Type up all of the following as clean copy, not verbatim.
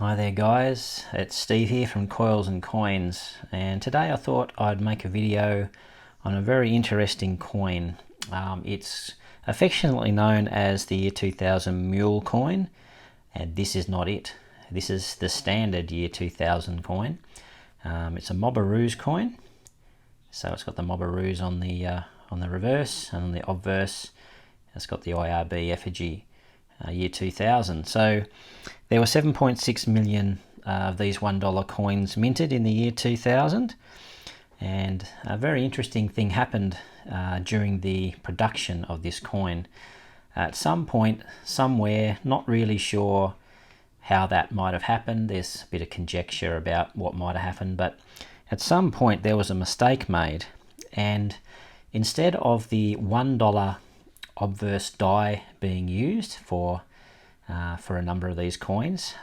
Hi there guys, it's Steve here from Coils and Coins, and today I thought I'd make a video on a very interesting coin. It's affectionately known as the year 2000 mule coin, and this is not it. This is the standard year 2000 coin. It's a Mobberoo's coin, so it's got the Mobberoos on the reverse, and on the obverse it's got the IRB effigy. Year 2000. So there were 7.6 million of these $1 coins minted in the year 2000, and a very interesting thing happened during the production of this coin. At some point, somewhere, not really sure how that might have happened. There's a bit of conjecture about what might have happened, but at some point there was a mistake made, and instead of the $1 obverse die being used for a number of these coins,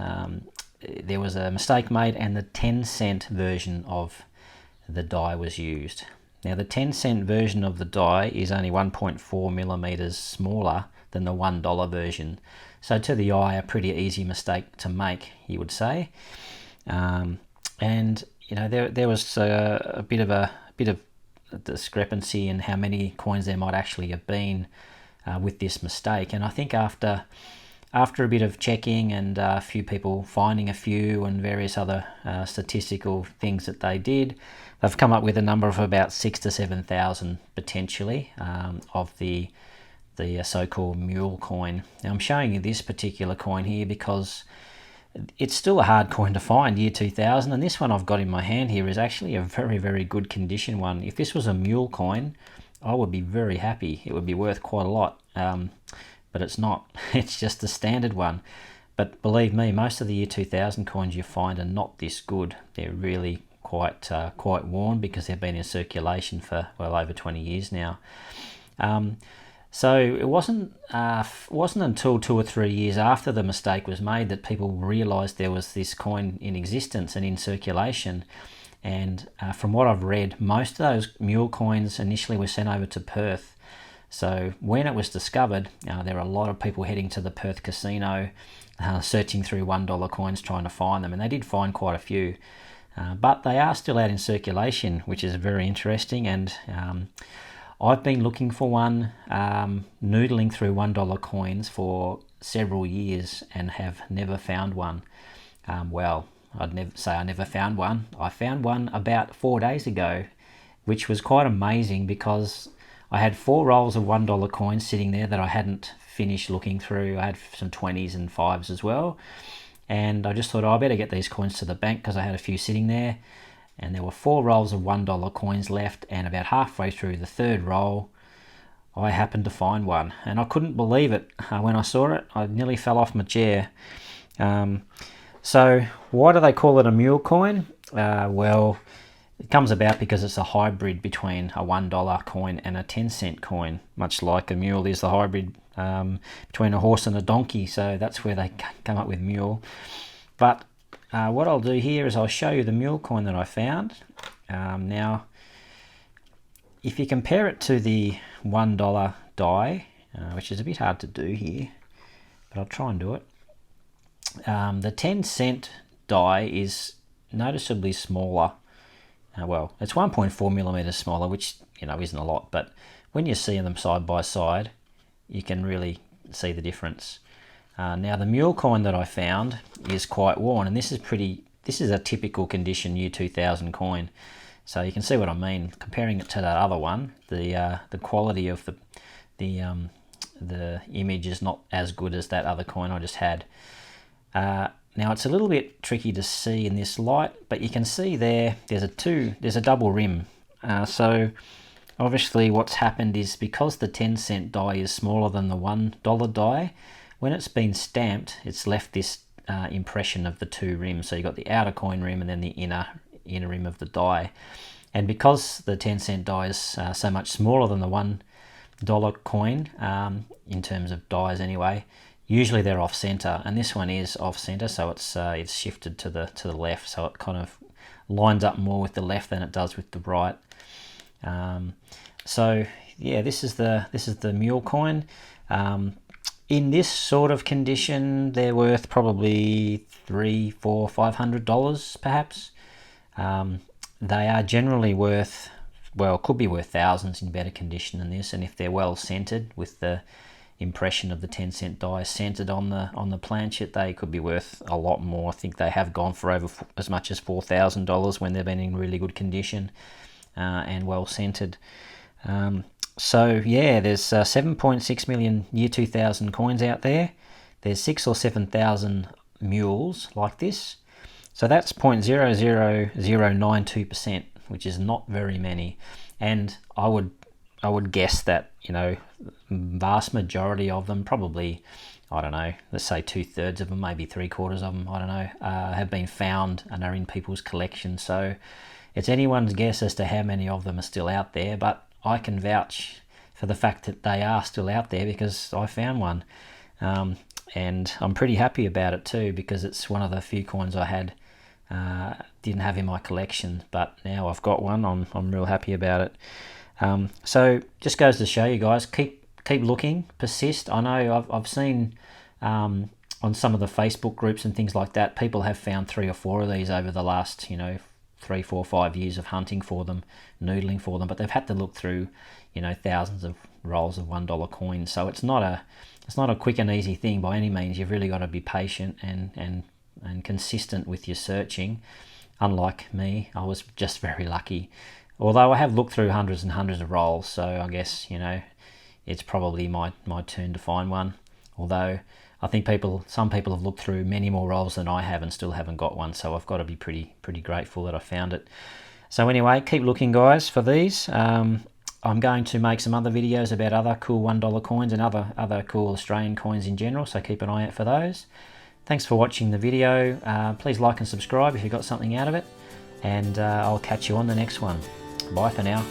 there was a mistake made and the 10-cent version of the die was used. Now the 10-cent version of the die is only 1.4 millimeters smaller than the $1 version, so to the eye a pretty easy mistake to make, you would say. And you know, there was a bit of discrepancy in how many coins there might actually have been with this mistake, and I think after a bit of checking and a few people finding a few and various other statistical things that they did, they've come up with a number of about 6,000 to 7,000 potentially of the so-called mule coin. Now I'm showing you this particular coin here because it's still a hard coin to find, year 2000, and this one I've got in my hand here is actually a very, very good condition one. If this was a mule coin, I would be very happy. It would be worth quite a lot, but it's not. It's just the standard one. But believe me, most of the year 2000 coins you find are not this good. They're really quite worn because they've been in circulation for well over 20 years now. So it wasn't until 2 or 3 years after the mistake was made that people realised there was this coin in existence and in circulation. And from what I've read, most of those mule coins initially were sent over to Perth. So when it was discovered, there were a lot of people heading to the Perth casino, searching through $1 coins trying to find them, and they did find quite a few. But they are still out in circulation, which is very interesting, and I've been looking for one, noodling through $1 coins for several years and have never found one. Well, I'd never say I never found one. I found one about 4 days ago, which was quite amazing because I had 4 rolls of $1 coins sitting there that I hadn't finished looking through. I had some 20s and 5s as well, and I just thought, oh, I better get these coins to the bank because I had a few sitting there, and there were 4 rolls of $1 coins left, and about halfway through the 3rd roll I happened to find one, and I couldn't believe it. When I saw it, I nearly fell off my chair. So why do they call it a mule coin? Well, it comes about because it's a hybrid between a $1 coin and a 10-cent coin, much like a mule is the hybrid between a horse and a donkey, so that's where they come up with mule. But what I'll do here is I'll show you the mule coin that I found. Now, if you compare it to the $1 die, which is a bit hard to do here, but I'll try and do it. The 10-cent die is noticeably smaller. Well, it's 1.4 millimeters smaller, which isn't a lot, but when you see them side by side, you can really see the difference. Now the mule coin that I found is quite worn, and this is a typical condition year 2000 coin. So you can see what I mean. Comparing it to that other one, the quality of the image is not as good as that other coin I just had. Now it's a little bit tricky to see in this light, but you can see there's a double rim. So obviously what's happened is because the 10-cent die is smaller than the $1 die, when it's been stamped, it's left this impression of the 2 rims. So you've got the outer coin rim and then the inner rim of the die. And because the 10-cent die is so much smaller than the $1 coin, in terms of dies anyway, usually they're off center, and this one is off center, so it's shifted to the left, so it kind of lines up more with the left than it does with the right. So yeah, this is the mule coin. In this sort of condition, they're worth probably $300, $400, $500 perhaps. They are generally worth, well, could be worth thousands in better condition than this, and if they're well scented with the impression of the 10-cent die scented on the planchet, they could be worth a lot more. I think they have gone for over as much as $4,000 when they've been in really good condition and well scented. So yeah, there's 7.6 million year 2000 coins out there. There's 6,000 or 7,000 mules like this. So that's 0.00092%, which is not very many. And I would guess that, you know, vast majority of them, probably, I don't know, let's say 2/3 of them, maybe 3/4 of them, I don't know, have been found and are in people's collections. So it's anyone's guess as to how many of them are still out there, but I can vouch for the fact that they are still out there because I found one. And I'm pretty happy about it too, because it's one of the few coins I had didn't have in my collection, but now I've got one. I'm real happy about it. So just goes to show you guys, keep looking, persist. I know I've seen on some of the Facebook groups and things like that, people have found 3 or 4 of these over the last, you know, 3, 4, 5 years of hunting for them, noodling for them, but they've had to look through, you know, thousands of rolls of $1 coins. So it's not a quick and easy thing by any means. You've really got to be patient and consistent with your searching. Unlike me, I was just very lucky. Although I have looked through hundreds and hundreds of rolls, so I guess, you know, it's probably my turn to find one. Although I think some people have looked through many more rolls than I have and still haven't got one, so I've got to be pretty grateful that I found it. So anyway, keep looking, guys, for these. I'm going to make some other videos about other cool $1 coins and other cool Australian coins in general, so keep an eye out for those. Thanks for watching the video. Please like and subscribe if you got something out of it, and I'll catch you on the next one. Bye for now.